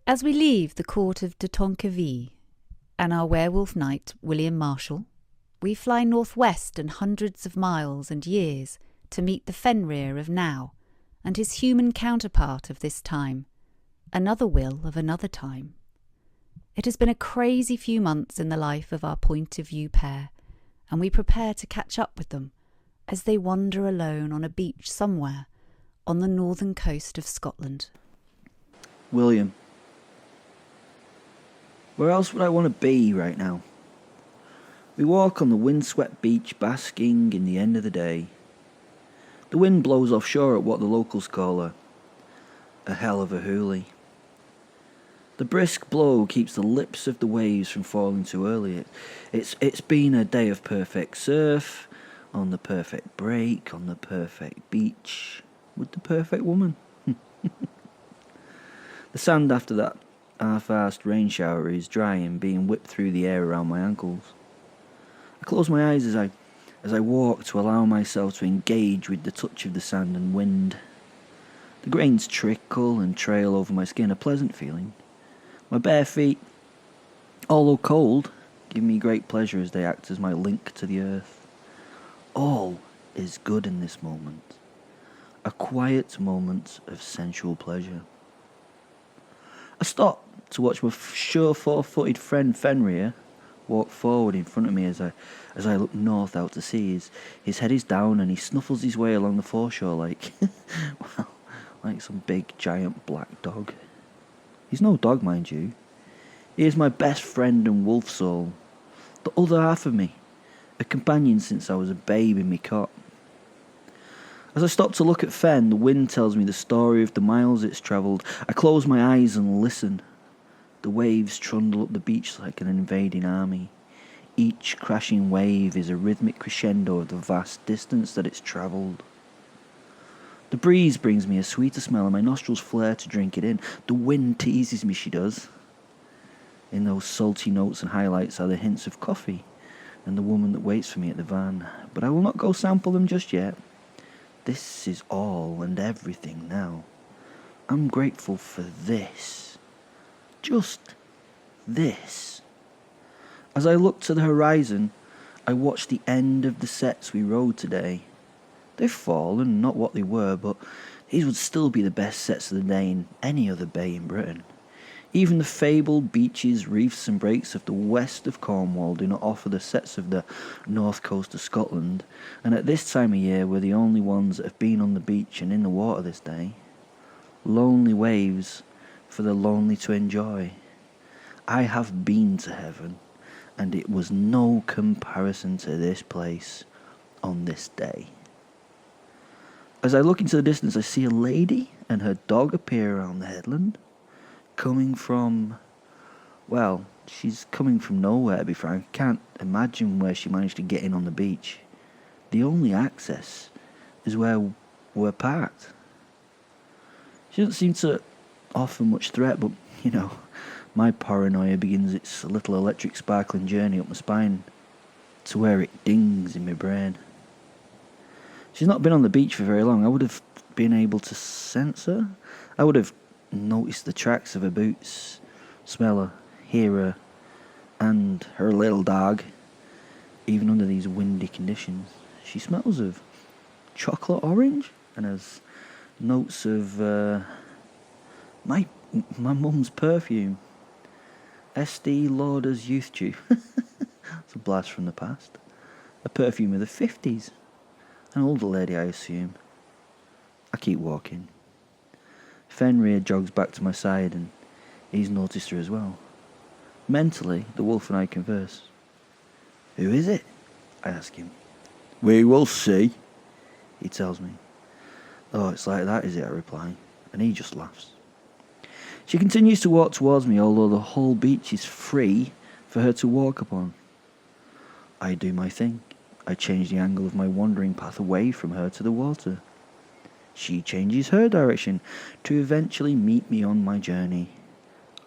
As we leave the court of de Tonquéville and our werewolf knight, William Marshall, we fly northwest and hundreds of miles and years to meet the Fenrir of now and his human counterpart of this time, another Will of another time. It has been a crazy few months in the life of our point of view pair, and we prepare to catch up with them as they wander alone on a beach somewhere on the northern coast of Scotland. William. Where else would I want to be right now? We walk on the windswept beach basking in the end of the day. The wind blows offshore at what the locals call a hell of a hoolie. The brisk blow keeps the lips of the waves from falling too early. It's been a day of perfect surf, on the perfect break, on the perfect beach, with the perfect woman. The sand after that half-assed rain shower is dry and being whipped through the air around my ankles. I close my eyes as I walk to allow myself to engage with the touch of the sand and wind. The grains trickle and trail over my skin, a pleasant feeling. My bare feet, although cold, give me great pleasure as they act as my link to the earth. All is good in this moment. A quiet moment of sensual pleasure. I stop to watch my sure four-footed friend Fenrir walk forward in front of me as I look north out to sea. His head is down and he snuffles his way along the foreshore like, well, like some big giant black dog. He's no dog, mind you. He is my best friend and wolf soul, the other half of me, a companion since I was a babe in me cot. As I stop to look at Fen, the wind tells me the story of the miles it's travelled. I close my eyes and listen. The waves trundle up the beach like an invading army. Each crashing wave is a rhythmic crescendo of the vast distance that it's travelled. The breeze brings me a sweeter smell and my nostrils flare to drink it in. The wind teases me, she does. In those salty notes and highlights are the hints of coffee and the woman that waits for me at the van. But I will not go sample them just yet. This is all and everything now. I'm grateful for this. Just this. As I look to the horizon, I watch the end of the sets we rode today. They've fallen, not what they were, but these would still be the best sets of the day in any other bay in Britain. Even the fabled beaches, reefs and breaks of the west of Cornwall do not offer the sets of the north coast of Scotland, and at this time of year we're the only ones that have been on the beach and in the water this day. Lonely waves for the lonely to enjoy. I have been to heaven, and it was no comparison to this place on this day. As I look into the distance, I see a lady and her dog appear around the headland. Coming from, well, she's coming from nowhere, to be frank. I can't imagine where she managed to get in on the beach. The only access is where we're parked. She doesn't seem to offer much threat, but, you know, my paranoia begins its little electric sparkling journey up my spine to where it dings in my brain. She's not been on the beach for very long. I would have been able to sense her. I would have noticed the tracks of her boots, smell her, hear her, and her little dog, even under these windy conditions. She smells of chocolate orange and has notes of my mum's perfume. Estee Lauder's Youth Tube. It's a blast from the past. A perfume of the 50s. An older lady, I assume. I keep walking. Fenrir jogs back to my side and he's noticed her as well. Mentally, the wolf and I converse. Who is it? I ask him. We will see, he tells me. Oh, it's like that, is it? I reply, and he just laughs. She continues to walk towards me, although the whole beach is free for her to walk upon. I do my thing. I change the angle of my wandering path away from her to the water. She changes her direction to eventually meet me on my journey.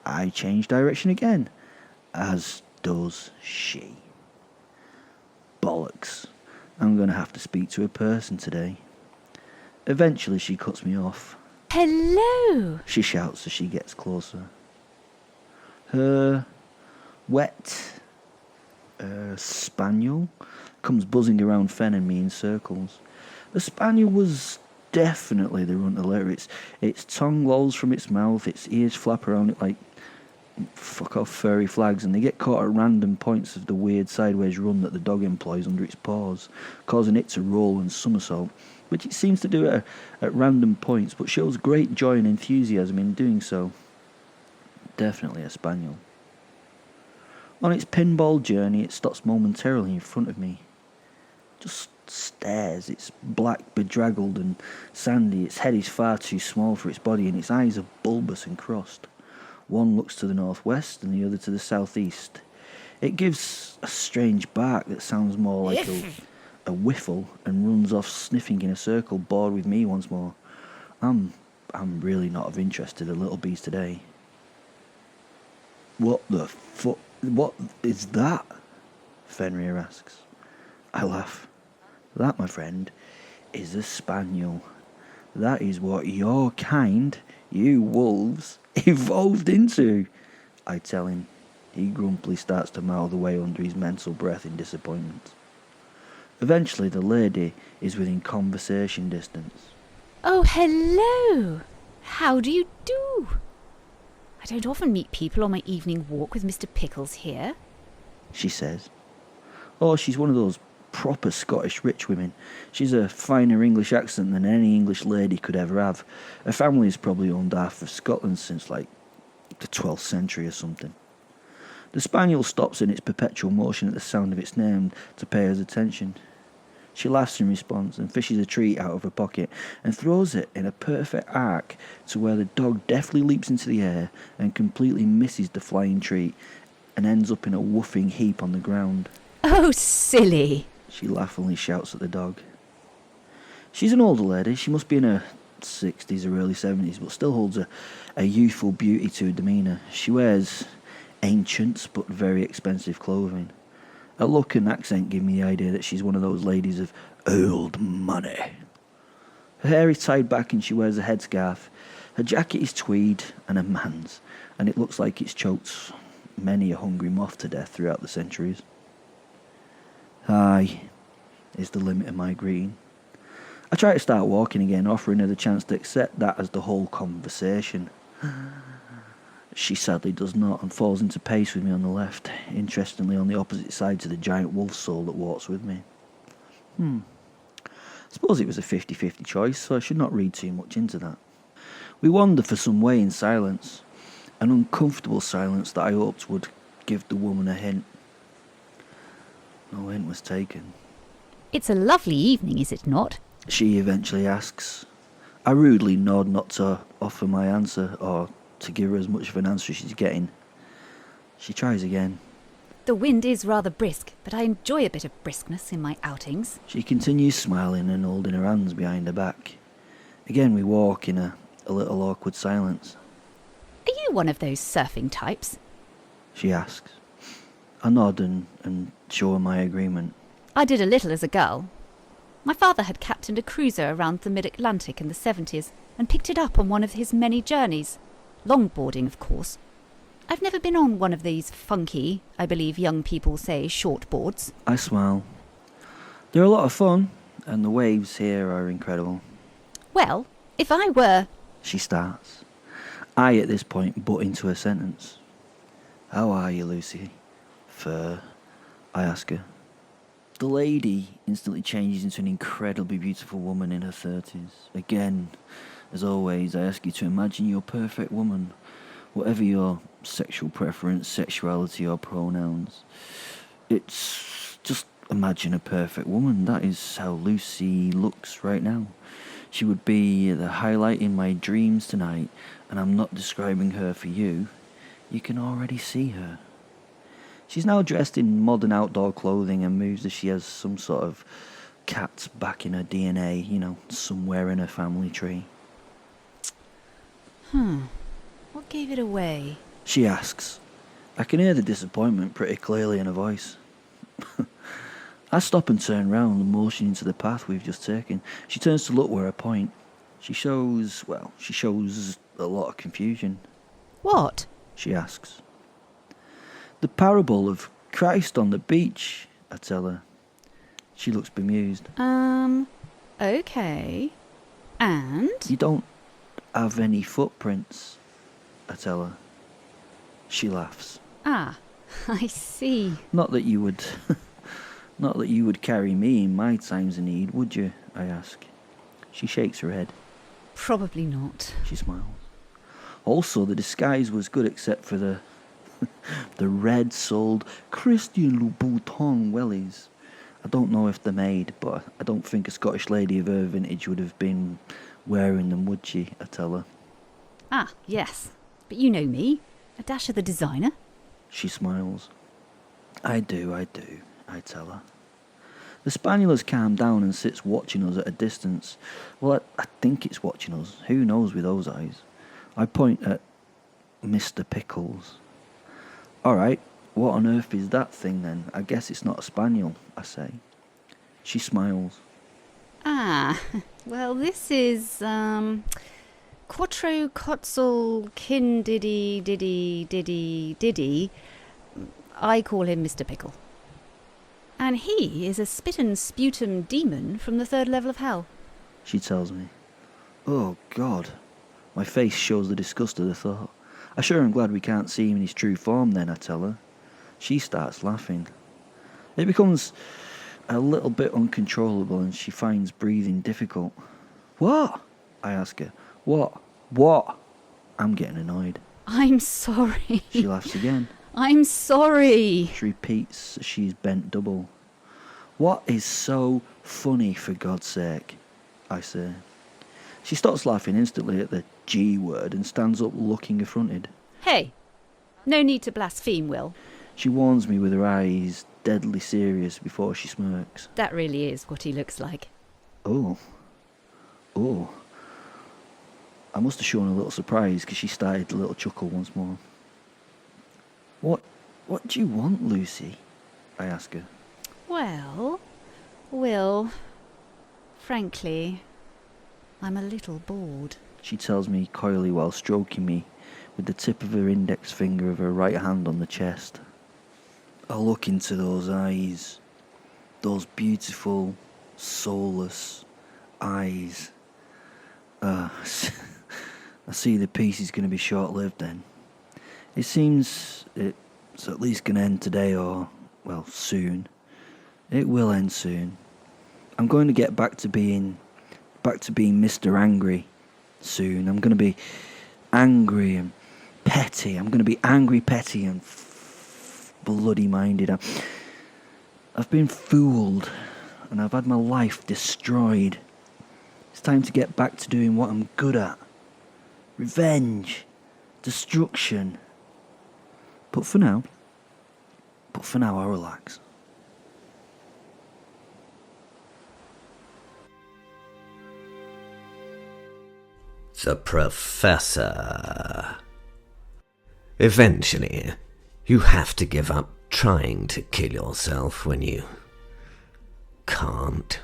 I change direction again, as does she. Bollocks. I'm going to have to speak to a person today. Eventually she cuts me off. Hello! She shouts as she gets closer. Her wet spaniel comes buzzing around Fen and me in circles. The spaniel was definitely the runt of the litter. Its tongue lolls from its mouth, its ears flap around it like fuck off furry flags, and they get caught at random points of the weird sideways run that the dog employs under its paws, causing it to roll and somersault, which it seems to do at random points, but shows great joy and enthusiasm in doing so. Definitely a spaniel. On its pinball journey, it stops momentarily in front of me. Just stares. It's black, bedraggled and sandy. Its head is far too small for its body, and its eyes are bulbous and crossed. One looks to the northwest and the other to the southeast. It gives a strange bark that sounds more like a whiffle and runs off sniffing in a circle, bored with me once more. I'm really not of interest to the little beast today. What the fuck? What is that? Fenrir asks. I laugh. That, my friend, is a spaniel. That is what your kind, you wolves, evolved into, I tell him. He grumpily starts to mouth away under his mental breath in disappointment. Eventually the lady is within conversation distance. Oh, hello! How do you do? I don't often meet people on my evening walk with Mr. Pickles here, she says. Oh, she's one of those proper Scottish rich women. She's a finer English accent than any English lady could ever have. Her family's probably owned half of Scotland since, like, the 12th century or something. The spaniel stops in its perpetual motion at the sound of its name to pay us attention. She laughs in response and fishes a treat out of her pocket and throws it in a perfect arc to where the dog deftly leaps into the air and completely misses the flying treat and ends up in a woofing heap on the ground. Oh, silly! She laughingly shouts at the dog. She's an older lady. She must be in her 60s or early 70s, but still holds a youthful beauty to her demeanour. She wears ancient but very expensive clothing. Her look and accent give me the idea that she's one of those ladies of old money. Her hair is tied back and she wears a headscarf. Her jacket is tweed and a man's, and it looks like it's choked many a hungry moth to death throughout the centuries. Hi, is the limit of my greeting. I try to start walking again, offering her the chance to accept that as the whole conversation. She sadly does not and falls into pace with me on the left, interestingly on the opposite side to the giant wolf soul that walks with me. I suppose it was a 50-50 choice, so I should not read too much into that. We wander for some way in silence, an uncomfortable silence that I hoped would give the woman a hint. No hint was taken. It's a lovely evening, is it not? She eventually asks. I rudely nod not to offer my answer or to give her as much of an answer as she's getting. She tries again. The wind is rather brisk, but I enjoy a bit of briskness in my outings. She continues smiling and holding her hands behind her back. Again we walk in a little awkward silence. Are you one of those surfing types? She asks. I nod and show her my agreement. I did a little as a girl. My father had captained a cruiser around the mid-Atlantic in the 70s and picked it up on one of his many journeys. Longboarding, of course. I've never been on one of these funky, I believe young people say, shortboards. I smile. They're a lot of fun, and the waves here are incredible. Well, if I were... She starts. I, at this point, butt into her sentence. How are you, Lucy? Fur, I ask her. The lady instantly changes into an incredibly beautiful woman in her 30s. Again, as always, I ask you to imagine your perfect woman, whatever your sexual preference, sexuality or pronouns. It's just imagine a perfect woman. That is how Lucy looks right now. She would be the highlight in my dreams tonight, and I'm not describing her for you. You can already see her. She's now dressed in modern outdoor clothing and moves as she has some sort of cat back in her DNA, somewhere in her family tree. What gave it away? She asks. I can hear the disappointment pretty clearly in her voice. I stop and turn round and motion into the path we've just taken. She turns to look where I point. She shows a lot of confusion. What? She asks. The parable of Christ on the beach, I tell her. She looks bemused. Okay. And? You don't have any footprints, I tell her. She laughs. Ah, I see. Not that you would carry me in my times of need, would you? I ask. She shakes her head. Probably not. She smiles. Also, the disguise was good except for the red-soled Christian Louboutin wellies. I don't know if they're made, but I don't think a Scottish lady of her vintage would have been wearing them, would she? I tell her. Ah, yes. But you know me. A dash of the designer. She smiles. I do, I tell her. The spaniel has calmed down and sits watching us at a distance. Well, I think it's watching us. Who knows with those eyes? I point at Mr. Pickles. All right, what on earth is that thing then? I guess it's not a spaniel, I say. She smiles. Ah, well, this is, Quattro Quetzal Kin Diddy. I call him Mr. Pickle. And he is a spit and sputum demon from the 3rd level of hell. She tells me. Oh, God. My face shows the disgust of the thought. I sure am glad we can't see him in his true form then, I tell her. She starts laughing. It becomes a little bit uncontrollable and she finds breathing difficult. What? I ask her. What? I'm getting annoyed. I'm sorry. She laughs again. I'm sorry. She repeats as she's bent double. What is so funny, for God's sake? I say. She stops laughing instantly at the G word and stands up looking affronted. Hey, no need to blaspheme, Will. She warns me with her eyes deadly serious before she smirks. That really is what he looks like. Oh. I must have shown a little surprise because she started a little chuckle once more. What do you want, Lucy? I ask her. Well, Will, frankly, I'm a little bored. She tells me coyly while stroking me with the tip of her index finger of her right hand on the chest. I look into those eyes, those beautiful, soulless eyes. I see the piece is going to be short-lived then. It seems it's at least going to end today or, well, soon. It will end soon. I'm going to get back to being Mr. Angry soon. I'm going to be angry and petty. I'm going to be angry, petty and bloody minded. I've been fooled and I've had my life destroyed. It's time to get back to doing what I'm good at. Revenge. Destruction. But for now, I'll relax. The Professor. Eventually, you have to give up trying to kill yourself when you can't.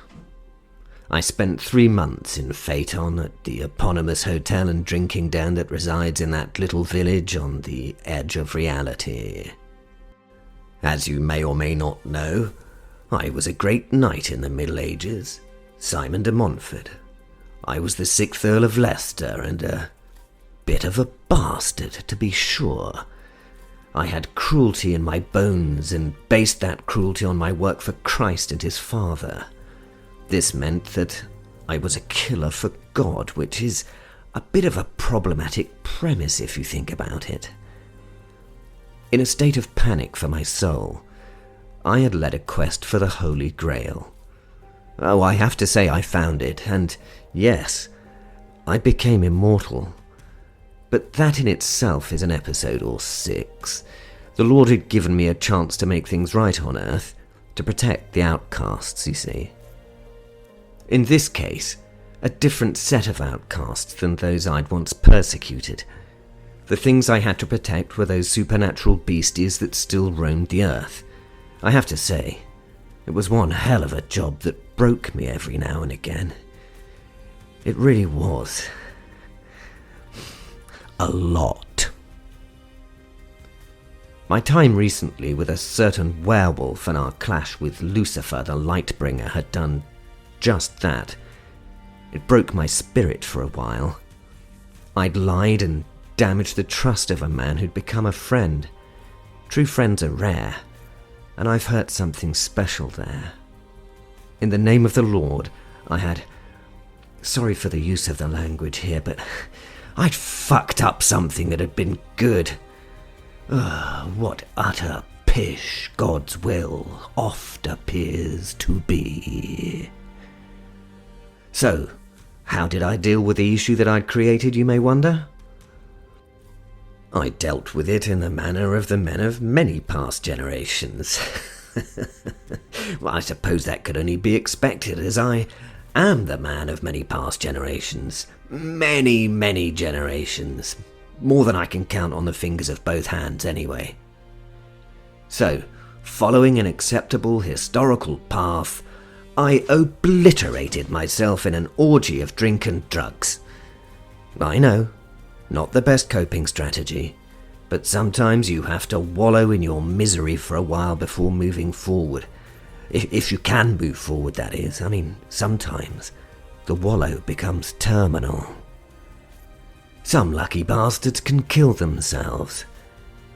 I spent 3 months in Phaeton at the eponymous hotel and drinking den that resides in that little village on the edge of reality. As you may or may not know, I was a great knight in the Middle Ages, Simon de Montfort. I was the 6th Earl of Leicester and a bit of a bastard, to be sure. I had cruelty in my bones and based that cruelty on my work for Christ and his Father. This meant that I was a killer for God, which is a bit of a problematic premise if you think about it. In a state of panic for my soul, I had led a quest for the Holy Grail. Oh, I have to say I found it, and yes, I became immortal. But that in itself is an episode or 6. The Lord had given me a chance to make things right on Earth, to protect the outcasts, you see. In this case, a different set of outcasts than those I'd once persecuted. The things I had to protect were those supernatural beasties that still roamed the earth. I have to say, it was one hell of a job that broke me every now and again. It really was. A lot. My time recently with a certain werewolf and our clash with Lucifer the Lightbringer had done just that. It broke my spirit for a while. I'd lied and damaged the trust of a man who'd become a friend. True friends are rare, and I've hurt something special there. In the name of the Lord, I had... Sorry for the use of the language here, but I'd fucked up something that had been good. What utter pish God's will oft appears to be. So, how did I deal with the issue that I'd created, you may wonder? I dealt with it in the manner of the men of many past generations. Well, I suppose that could only be expected, as I am the man of many past generations. Many, many generations. More than I can count on the fingers of both hands, anyway. So, following an acceptable historical path, I obliterated myself in an orgy of drink and drugs. I know, not the best coping strategy, but sometimes you have to wallow in your misery for a while before moving forward. If you can move forward, that is. I mean, sometimes the wallow becomes terminal. Some lucky bastards can kill themselves.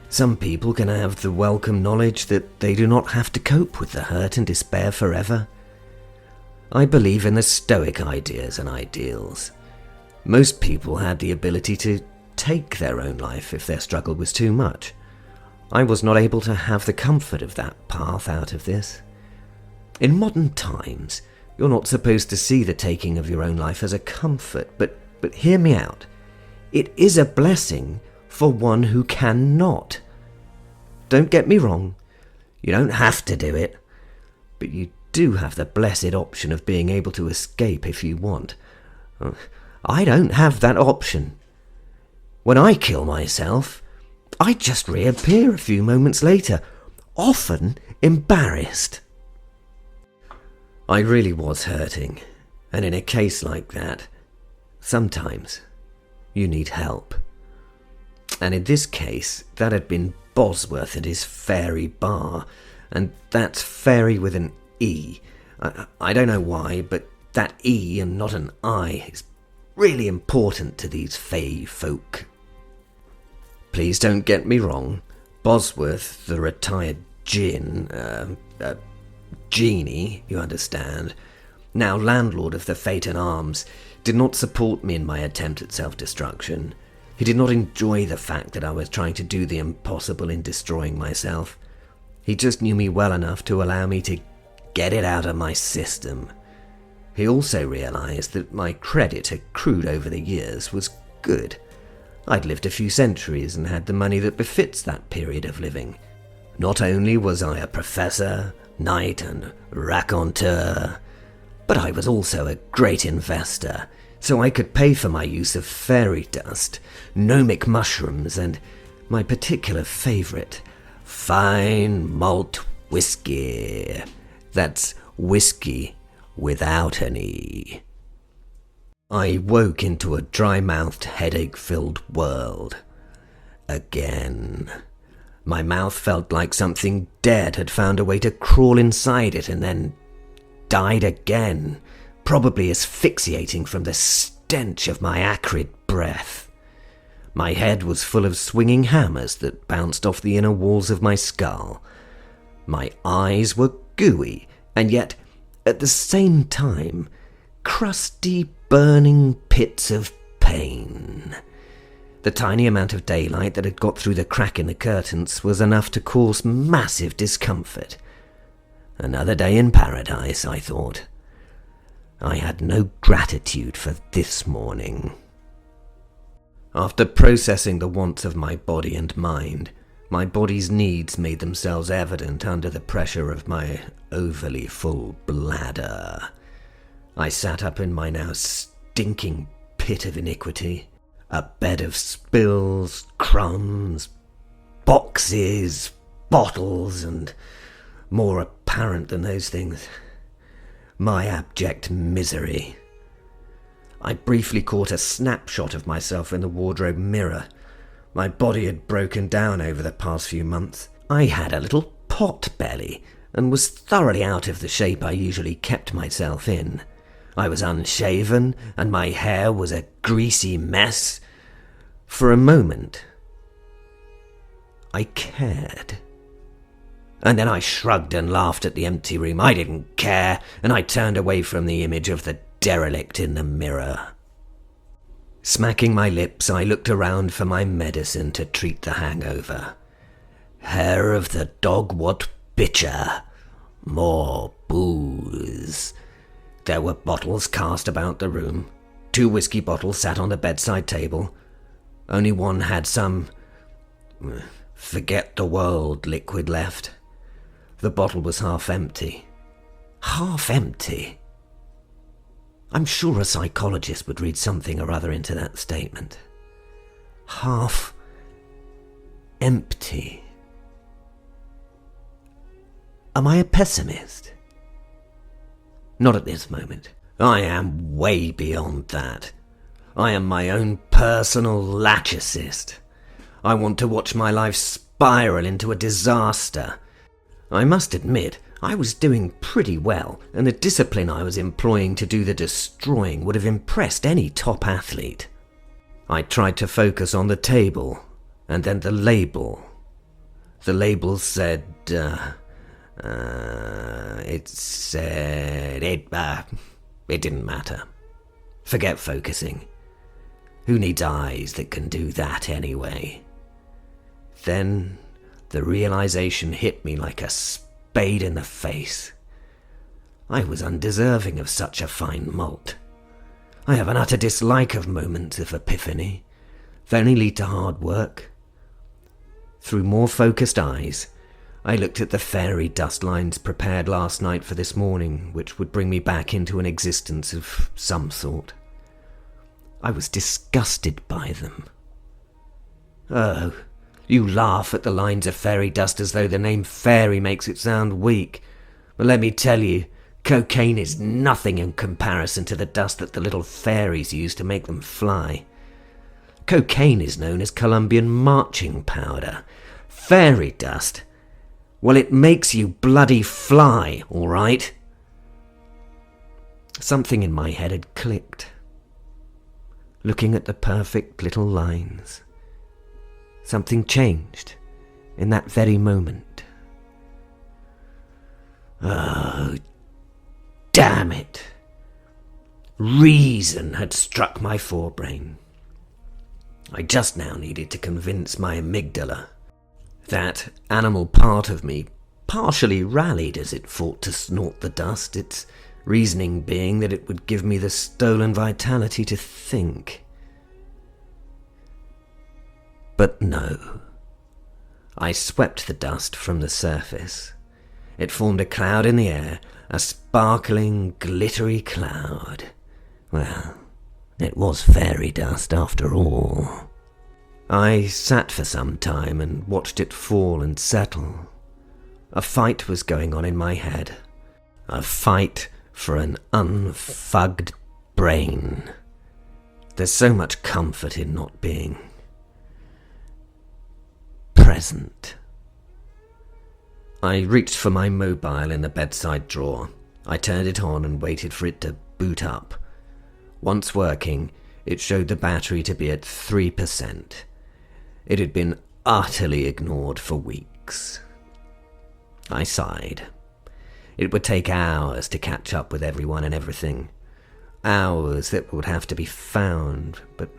Some people can have the welcome knowledge that they do not have to cope with the hurt and despair forever. I believe in the Stoic ideas and ideals. Most people had the ability to take their own life if their struggle was too much. I was not able to have the comfort of that path out of this. In modern times, you're not supposed to see the taking of your own life as a comfort, but hear me out. It is a blessing for one who cannot. Don't get me wrong, you don't have to do it, but you do have the blessed option of being able to escape if you want. I don't have that option. When I kill myself, I just reappear a few moments later, often embarrassed. I really was hurting, and in a case like that, sometimes you need help. And in this case, that had been Bosworth at his fairy bar, and that's fairy with an E. I don't know why, but that E and not an I is really important to these fae folk. Please don't get me wrong. Bosworth, the retired genie, you understand, now landlord of the Phaeton Arms, did not support me in my attempt at self-destruction. He did not enjoy the fact that I was trying to do the impossible in destroying myself. He just knew me well enough to allow me to get it out of my system. He also realized that my credit accrued over the years was good. I'd lived a few centuries and had the money that befits that period of living. Not only was I a professor, knight and raconteur, but I was also a great investor, so I could pay for my use of fairy dust, gnomic mushrooms, and my particular favourite, fine malt whiskey. That's whiskey without an E. I woke into a dry-mouthed, headache-filled world. Again. My mouth felt like something dead had found a way to crawl inside it and then died again, probably asphyxiating from the stench of my acrid breath. My head was full of swinging hammers that bounced off the inner walls of my skull. My eyes were gooey, and yet, at the same time, crusty, burning pits of pain. The tiny amount of daylight that had got through the crack in the curtains was enough to cause massive discomfort. Another day in paradise, I thought. I had no gratitude for this morning. After processing the wants of my body and mind, my body's needs made themselves evident under the pressure of my overly full bladder. I sat up in my now stinking pit of iniquity, a bed of spills, crumbs, boxes, bottles, and more apparent than those things, my abject misery. I briefly caught a snapshot of myself in the wardrobe mirror. My body had broken down over the past few months. I had a little pot belly and was thoroughly out of the shape I usually kept myself in. I was unshaven and my hair was a greasy mess. For a moment, I cared. And then I shrugged and laughed at the empty room. I didn't care, and I turned away from the image of the derelict in the mirror. Smacking my lips, I looked around for my medicine to treat the hangover. Hair of the dog, what bitcher? More booze. There were bottles cast about the room. 2 whiskey bottles sat on the bedside table. Only one had some forget-the-world liquid left. The bottle was half empty. Half empty? I'm sure a psychologist would read something or other into that statement. Half empty. Am I a pessimist? Not at this moment. I am way beyond that. I am my own personal lachersist. I want to watch my life spiral into a disaster. I must admit, I was doing pretty well, and the discipline I was employing to do the destroying would have impressed any top athlete. I tried to focus on the table, and then the label. The label said, it didn't matter. Forget focusing. Who needs eyes that can do that anyway? Then the realization hit me like a spade in the face. I was undeserving of such a fine malt. I have an utter dislike of moments of epiphany. They only lead to hard work. Through more focused eyes, I looked at the fairy dust lines prepared last night for this morning, which would bring me back into an existence of some sort. I was disgusted by them. Oh, you laugh at the lines of fairy dust as though the name fairy makes it sound weak. But let me tell you, cocaine is nothing in comparison to the dust that the little fairies use to make them fly. Cocaine is known as Colombian marching powder. Fairy dust, well, it makes you bloody fly, all right? Something in my head had clicked. Looking at the perfect little lines, something changed in that very moment. Oh, damn it! Reason had struck my forebrain. I just now needed to convince my amygdala. That animal part of me partially rallied as it fought to snort the dust, its reasoning being that it would give me the stolen vitality to think. But no. I swept the dust from the surface. It formed a cloud in the air, a sparkling, glittery cloud. Well, it was fairy dust after all. I sat for some time and watched it fall and settle. A fight was going on in my head. A fight for an unfugged brain. There's so much comfort in not being present. I reached for my mobile in the bedside drawer. I turned it on and waited for it to boot up. Once working, it showed the battery to be at 3%. It had been utterly ignored for weeks. I sighed. It would take hours to catch up with everyone and everything. Hours that would have to be found, but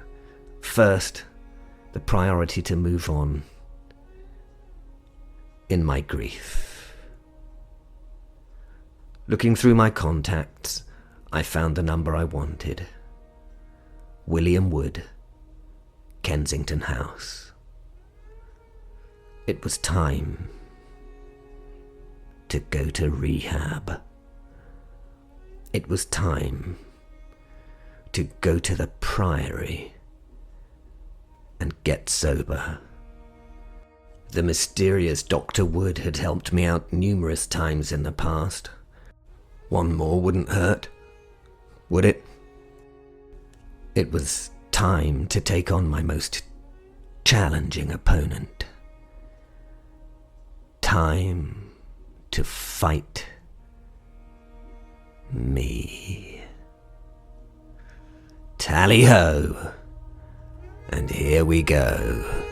first, the priority to move on. In my grief. Looking through my contacts, I found the number I wanted. William Wood, Kensington House. It was time to go to rehab. It was time to go to the Priory and get sober. The mysterious Dr. Wood had helped me out numerous times in the past. One more wouldn't hurt, would it? It was time to take on my most challenging opponent. Time to fight me. Tally-ho, and here we go.